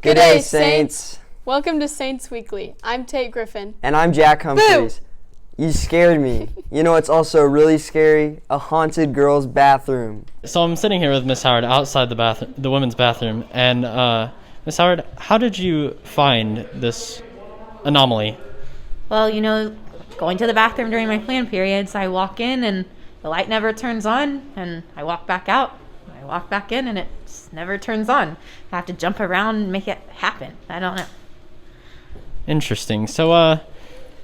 Good day, Saints. Welcome to Saints Weekly. I'm Tate Griffin. And I'm Jack Humphreys. Boo! You scared me. You know what's also really scary? A haunted girl's bathroom. So I'm sitting here with Miss Howard outside the women's bathroom, and Miss Howard, how did you find this anomaly? Well, going to the bathroom during my plan periods, I walk in and the light never turns on, and I walk back out. I walk back in and it just never turns on. I have to jump around and make it happen. I don't know. Interesting. So,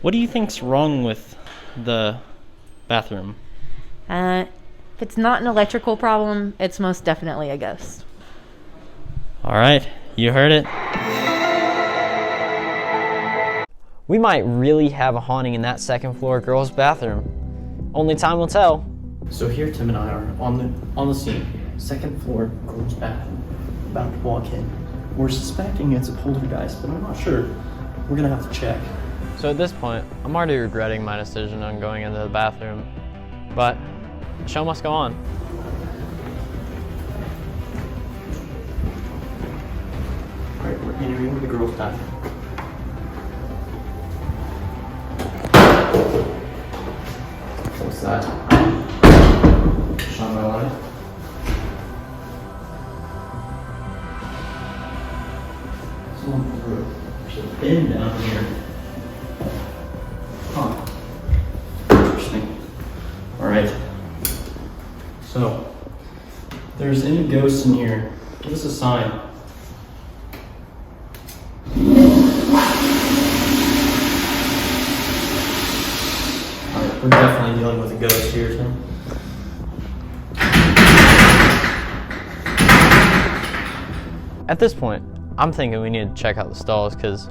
what do you think's wrong with the bathroom? If it's not an electrical problem, it's most definitely a ghost. All right, you heard it. We might really have a haunting in that second floor girls' bathroom. Only time will tell. So here Tim and I are on the scene. Second floor girls' bathroom. About to walk in. We're suspecting it's a poltergeist, but I'm not sure. We're gonna have to check. So at this point, I'm already regretting my decision on going into the bathroom, but the show must go on. All right, we're entering the girls' bathroom. What's that? Shine my light. There's a bin down here. Huh. Interesting. Alright. So, if there's any ghosts in here, give us a sign. Alright, we're definitely dealing with a ghost here, Tim. At this point, I'm thinking we need to check out the stalls because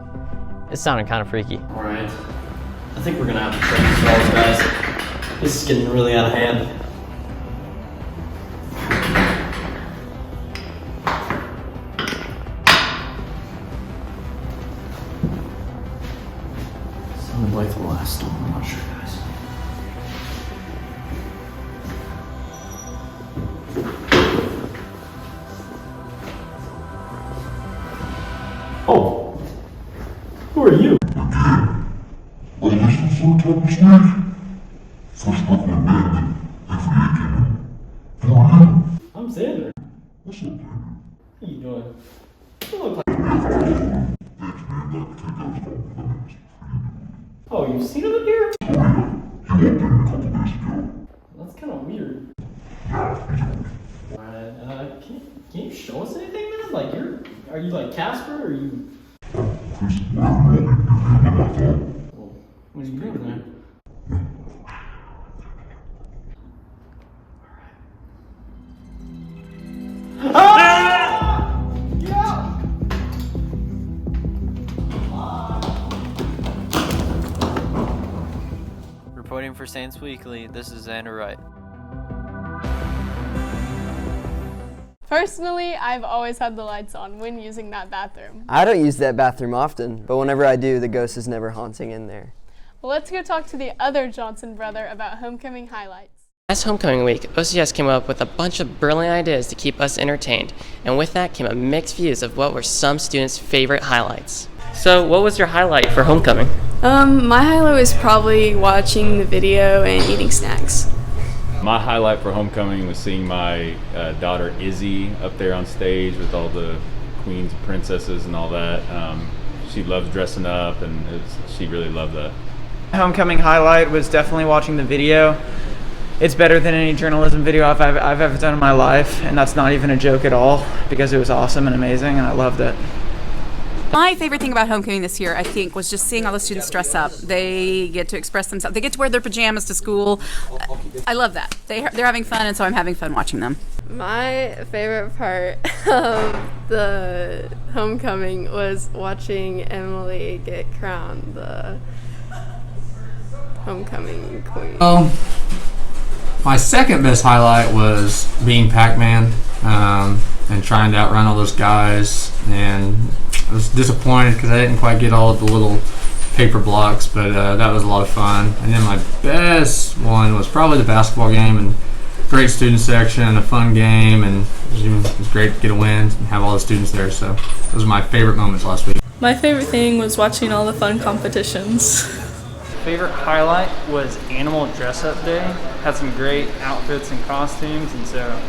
it's sounding kind of freaky. Alright. I think we're gonna have to check the stalls, guys. This is getting really out of hand. Sounded like the last stall, I'm not sure, guys. Oh, who are you? I'm Xander. How you doing? You look like... Oh, you've seen him up here? That's kind of weird. Alright, can you show us anything, man? Like, are you like Casper, or are you... What are you doing there? Ah! Yeah! Reporting for Saints Weekly, this is Xander Wright. Personally, I've always had the lights on when using that bathroom. I don't use that bathroom often, but whenever I do, the ghost is never haunting in there. Well, let's go talk to the other Johnson brother about homecoming highlights. Last homecoming week, OCS came up with a bunch of brilliant ideas to keep us entertained, and with that came a mixed views of what were some students' favorite highlights. So, what was your highlight for homecoming? My highlight was probably watching the video and eating snacks. My highlight for homecoming was seeing my daughter Izzy up there on stage with all the queens and princesses and all that. She loves dressing up, and she really loved that. Homecoming highlight was definitely watching the video. It's better than any journalism video I've ever done in my life, and that's not even a joke at all, because it was awesome and amazing, and I loved it. My favorite thing about homecoming this year, I think, was just seeing all the students dress up. They get to express themselves. They get to wear their pajamas to school. I love that. They're having fun, and so I'm having fun watching them. My favorite part of the homecoming was watching Emily get crowned the homecoming queen. My second best highlight was being Pac-Man and trying to outrun all those guys, and I was disappointed because I didn't quite get all of the little paper blocks, but that was a lot of fun. And then my best one was probably the basketball game, and great student section and a fun game, and it was great to get a win and have all the students there. So those are my favorite moments last week. My favorite thing was watching all the fun competitions. Favorite highlight was Animal Dress-Up Day. Had some great outfits and costumes, and so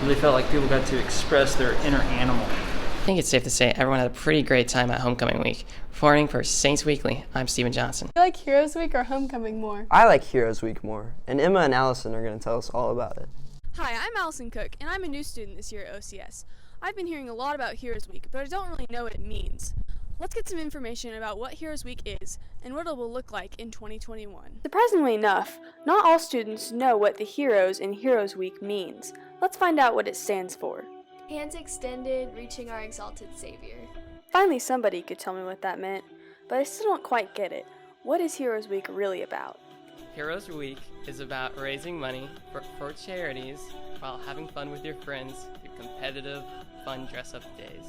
really felt like people got to express their inner animal. I think it's safe to say everyone had a pretty great time at homecoming week. Reporting for Saints Weekly, I'm Stephen Johnson. You like Heroes Week or homecoming more? I like Heroes Week more, and Emma and Allison are going to tell us all about it. Hi, I'm Allison Cook, and I'm a new student this year at OCS. I've been hearing a lot about Heroes Week, but I don't really know what it means. Let's get some information about what Heroes Week is and what it will look like in 2021. Surprisingly enough, not all students know what the Heroes in Heroes Week means. Let's find out what it stands for. Hands extended, reaching our exalted Savior. Finally, somebody could tell me what that meant, but I still don't quite get it. What is Heroes Week really about? Heroes Week is about raising money for charities while having fun with your friends through competitive, fun dress-up days.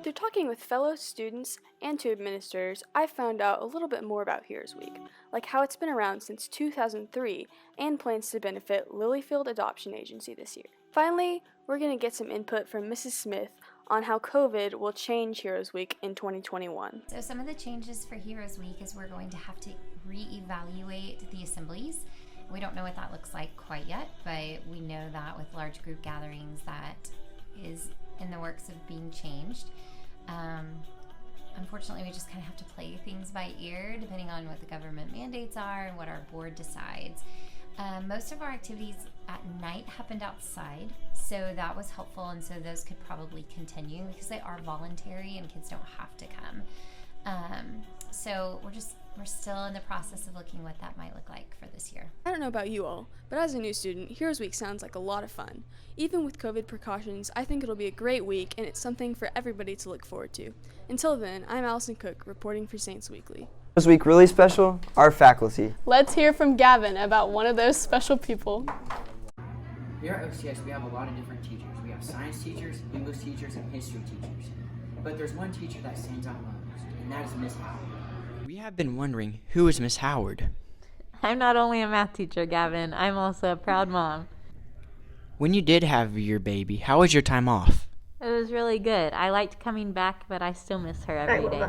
Through talking with fellow students and to administrators, I found out a little bit more about Heroes Week, like how it's been around since 2003 and plans to benefit Lilyfield Adoption Agency this year. Finally, we're going to get some input from Mrs. Smith on how COVID will change Heroes Week in 2021. So some of the changes for Heroes Week is we're going to have to reevaluate the assemblies. We don't know what that looks like quite yet, but we know that with large group gatherings that is in the works of being changed. Unfortunately, we just kind of have to play things by ear depending on what the government mandates are and what our board decides. Most of our activities at night happened outside, so that was helpful, and so those could probably continue because they are voluntary and kids don't have to come. So we're still in the process of looking what that might look like for this year. I don't know about you all, but as a new student, Heroes Week sounds like a lot of fun. Even with COVID precautions, I think it'll be a great week, and it's something for everybody to look forward to. Until then, I'm Allison Cook, reporting for Saints Weekly. This week really special, our faculty. Let's hear from Gavin about one of those special people. Here at OCS, we have a lot of different teachers. We have science teachers, English teachers, and history teachers. But there's one teacher that stands out most, and that is Miss Howard. We have been wondering, who is Miss Howard? I'm not only a math teacher, Gavin, I'm also a proud mom. When you did have your baby, how was your time off? It was really good. I liked coming back, but I still miss her every day.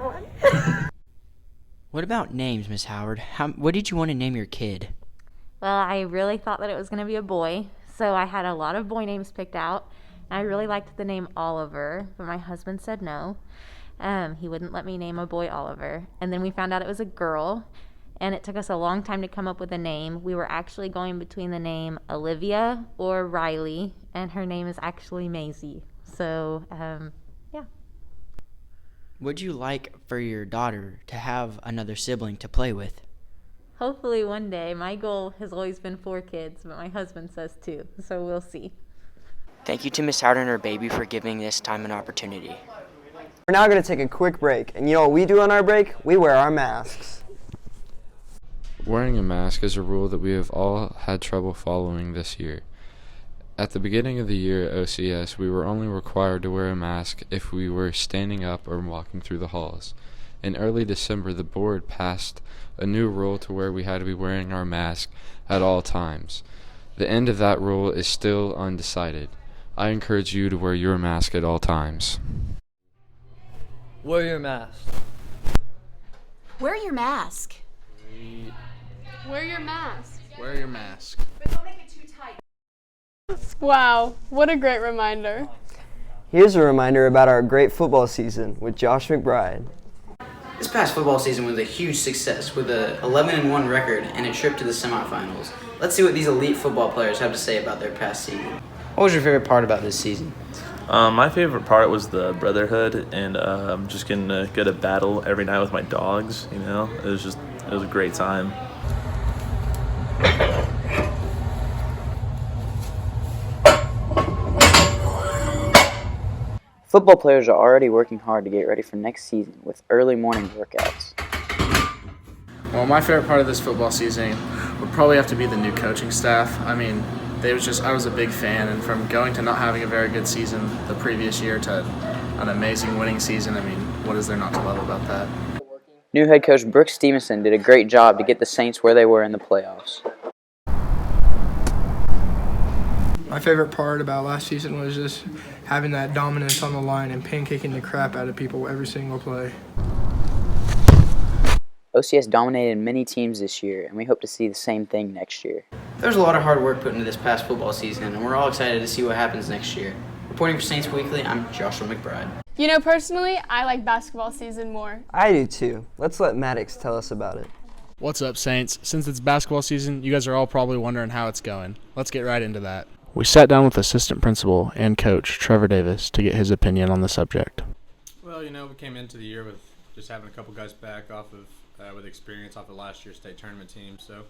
What about names, Miss Howard? What did you want to name your kid? Well, I really thought that it was going to be a boy, so I had a lot of boy names picked out. I really liked the name Oliver, but my husband said no. He wouldn't let me name a boy Oliver. And then we found out it was a girl, and it took us a long time to come up with a name. We were actually going between the name Olivia or Riley, and her name is actually Maisie. So, yeah. Would you like for your daughter to have another sibling to play with? Hopefully one day. My goal has always been 4 kids, but my husband says 2, so we'll see. Thank you to Miss Howard and her baby for giving this time an opportunity. We're now going to take a quick break, and you know what we do on our break? We wear our masks. Wearing a mask is a rule that we have all had trouble following this year. At the beginning of the year at OCS, we were only required to wear a mask if we were standing up or walking through the halls. In early December, the board passed a new rule to where we had to be wearing our mask at all times. The end of that rule is still undecided. I encourage you to wear your mask at all times. Wear your mask. Wear your mask. Wear your mask. Wear your mask. But don't make it too tight. Wow, what a great reminder. Here's a reminder about our great football season with Josh McBride. This past football season was a huge success with a 11-1 record and a trip to the semifinals. Let's see what these elite football players have to say about their past season. What was your favorite part about this season? My favorite part was the brotherhood and just getting to go to battle every night with my dogs. You know, it was a great time. Football players are already working hard to get ready for next season with early morning workouts. Well, my favorite part of this football season would probably have to be the new coaching staff. I mean, I was a big fan, and from going to not having a very good season the previous year to an amazing winning season, I mean, what is there not to love about that? New head coach Brooks Stevenson did a great job to get the Saints where they were in the playoffs. My favorite part about last season was just having that dominance on the line and pancaking the crap out of people every single play. OCS dominated many teams this year, and we hope to see the same thing next year. There's a lot of hard work put into this past football season, and we're all excited to see what happens next year. Reporting for Saints Weekly, I'm Joshua McBride. You know, personally, I like basketball season more. I do too. Let's let Maddox tell us about it. What's up, Saints? Since it's basketball season, you guys are all probably wondering how it's going. Let's get right into that. We sat down with assistant principal and coach Trevor Davis to get his opinion on the subject. Well, you know, we came into the year with just having a couple guys back off of with experience off of last year's state tournament team, so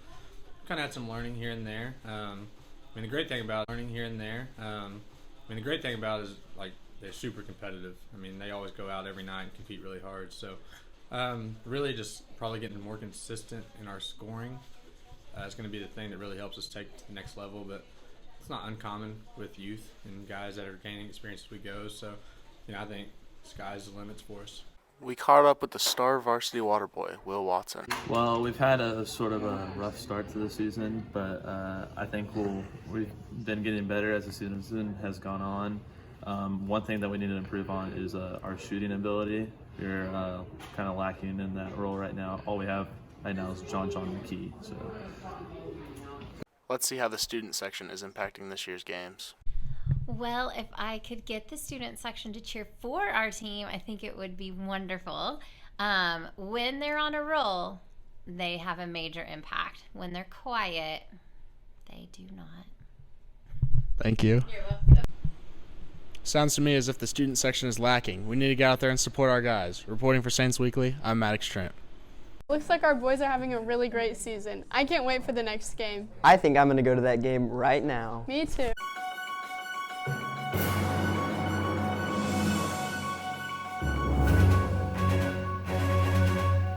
kind of had some learning here and there. The great thing about is like they're super competitive. I mean, they always go out every night and compete really hard. So really just probably getting more consistent in our scoring is going to be the thing that really helps us take to the next level. But it's not uncommon with youth and guys that are gaining experience as we go. So, I think sky's the limits for us. We caught up with the star varsity water boy, Will Watson. Well, we've had a sort of a rough start to the season, but I think we've been getting better as the season has gone on. One thing that we need to improve on is our shooting ability. We're kind of lacking in that role right now. All we have right now is John McKee. So let's see how the student section is impacting this year's games. Well, if I could get the student section to cheer for our team, I think it would be wonderful. When they're on a roll, they have a major impact. When they're quiet, they do not. Thank you. You're welcome. Sounds to me as if the student section is lacking. We need to get out there and support our guys. Reporting for Saints Weekly, I'm Maddox Trent. Looks like our boys are having a really great season. I can't wait for the next game. I think I'm going to go to that game right now. Me too.